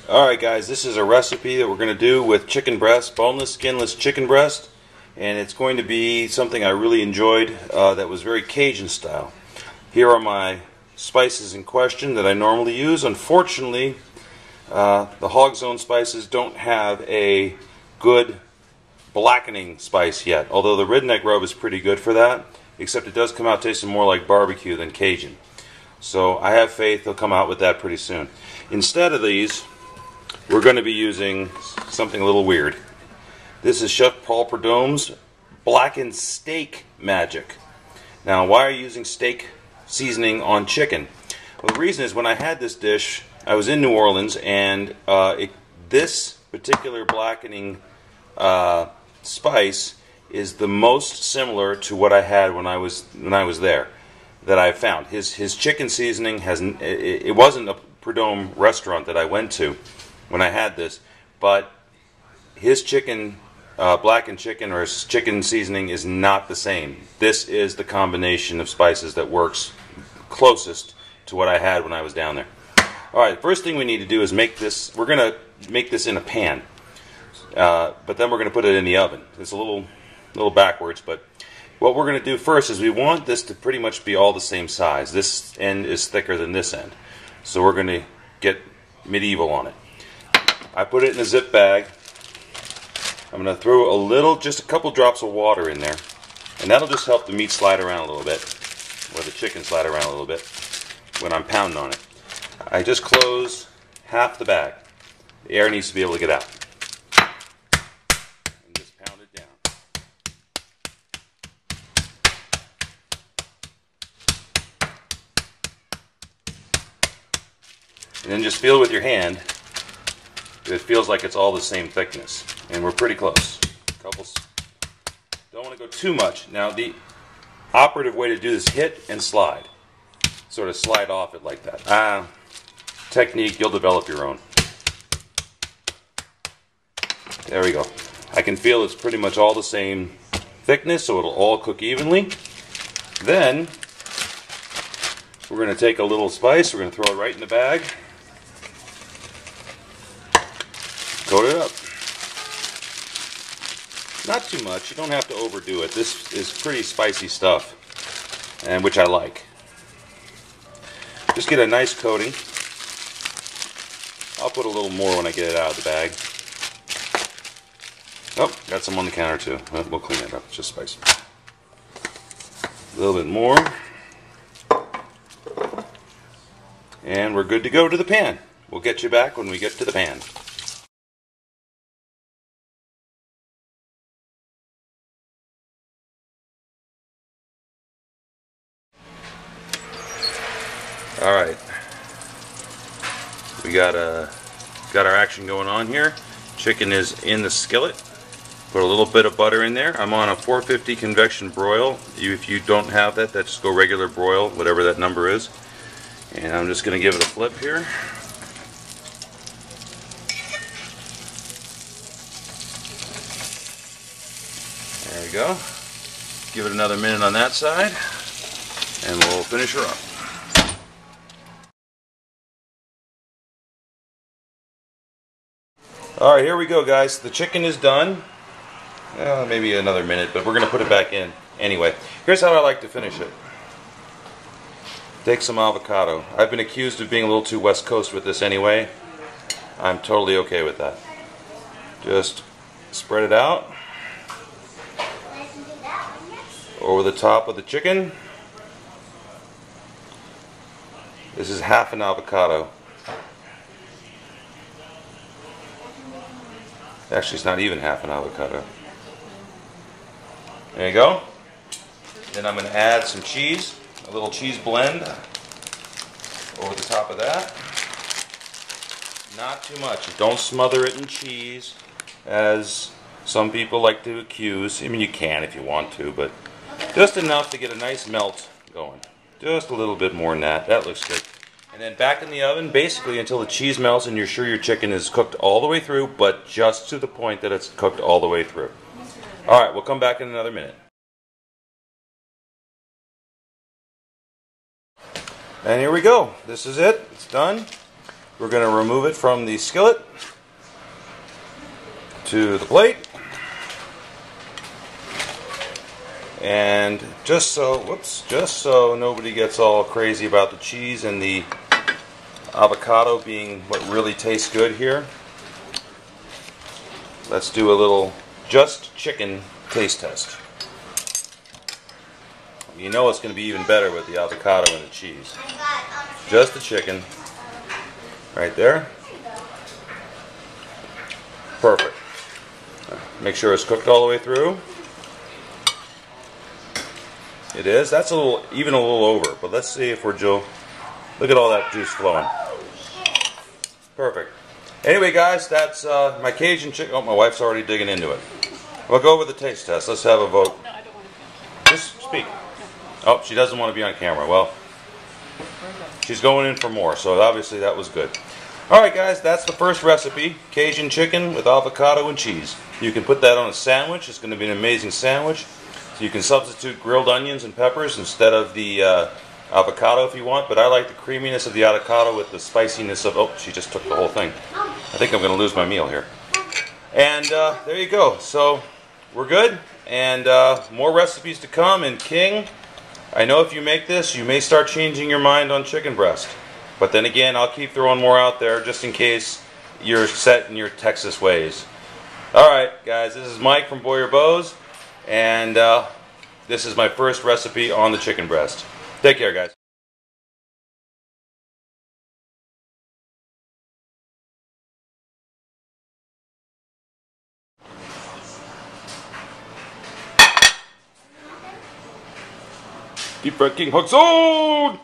Alright guys, this is a recipe that we're going to do with chicken breast, boneless, skinless chicken breast, and it's going to be something I really enjoyed that was very Cajun style. Here are my spices in question that I normally use. Unfortunately, the Hog Zone spices don't have a good blackening spice yet, although the redneck rub is pretty good for that, except it does come out tasting more like barbecue than Cajun. So I have faith they'll come out with that pretty soon. Instead of these, we're going to be using something a little weird. This is Chef Paul Prud'homme's Blackened Steak Magic. Now, why are you using steak seasoning on chicken? Well, the reason is when I had this dish, I was in New Orleans, and this particular blackening spice is the most similar to what I had when I was there that I found. His chicken seasoning it wasn't a Prud'homme restaurant that I went to when I had this, but his chicken, blackened chicken, or his chicken seasoning is not the same. This is the combination of spices that works closest to what I had when I was down there. Alright, the first thing we need to do is make this. We're going to make this in a pan, but then we're going to put it in the oven. It's a little backwards, but what we're going to do first is we want this to pretty much be all the same size. This end is thicker than this end, so we're going to get medieval on it. I put it in a zip bag. I'm going to throw just a couple drops of water in there, and that'll just help the meat slide around a little bit, or the chicken slide around a little bit when I'm pounding on it. I just close half the bag. The air needs to be able to get out. And just pound it down. And then just feel it with your hand. It feels like it's all the same thickness, and we're pretty close. Don't want to go too much. Now, the operative way to do this, hit and slide. Sort of slide off it like that. Technique, you'll develop your own. There we go. I can feel it's pretty much all the same thickness, so it'll all cook evenly. Then, we're going to take a little spice, we're going to throw it right in the bag. Coat it up. Not too much. You don't have to overdo it. This is pretty spicy stuff, and which I like. Just get a nice coating. I'll put a little more when I get it out of the bag. Oh, got some on the counter too. We'll clean it up. It's just spicy. A little bit more. And we're good to go to the pan. We'll get you back when we get to the pan. Alright, we got our action going on here. Chicken is in the skillet. Put a little bit of butter in there. I'm on a 450 convection broil. If you don't have that, just go regular broil, whatever that number is. And I'm just going to give it a flip here. There we go. Give it another minute on that side, and we'll finish her up. Alright, here we go, guys. The chicken is done. Maybe another minute, but we're going to put it back in. Anyway, here's how I like to finish it. Take some avocado. I've been accused of being a little too West Coast with this anyway. I'm totally okay with that. Just spread it out over the top of the chicken. This is half an avocado. Actually, it's not even half an avocado. There you go. Then I'm going to add some cheese, a little cheese blend over the top of that. Not too much. Don't smother it in cheese, as some people like to accuse. I mean, you can if you want to, but just enough to get a nice melt going. Just a little bit more than that. That looks good. And then back in the oven, basically until the cheese melts and you're sure your chicken is cooked all the way through, but just to the point that it's cooked all the way through. Alright, we'll come back in another minute. And here we go. This is it. It's done. we're going to remove it from the skillet to the plate. And just so nobody gets all crazy about the cheese and the avocado being what really tastes good here, let's do a little just chicken taste test. You know it's going to be even better with the avocado and the cheese. Just the chicken. Right there. Perfect. Make sure it's cooked all the way through. It is. That's even a little over, but let's see if we're Joe. Look at all that juice flowing. Perfect. Anyway, guys, that's my Cajun chicken. Oh, my wife's already digging into it. We'll go over the taste test. Let's have a vote. No, I don't want to. Just speak. Oh, she doesn't want to be on camera. Well, she's going in for more, so obviously that was good. Alright guys, that's the first recipe, Cajun chicken with avocado and cheese. You can put that on a sandwich. It's going to be an amazing sandwich. So you can substitute grilled onions and peppers instead of the avocado if you want, but I like the creaminess of the avocado with the spiciness of... Oh, she just took the whole thing. I think I'm going to lose my meal here. And there you go. So we're good, and more recipes to come. And King, I know if you make this, you may start changing your mind on chicken breast. But then again, I'll keep throwing more out there just in case you're set in your Texas ways. Alright guys, this is Mike from Boyer Bose, and this is my first recipe on the chicken breast. Take care guys. Deepfriedking hooks on!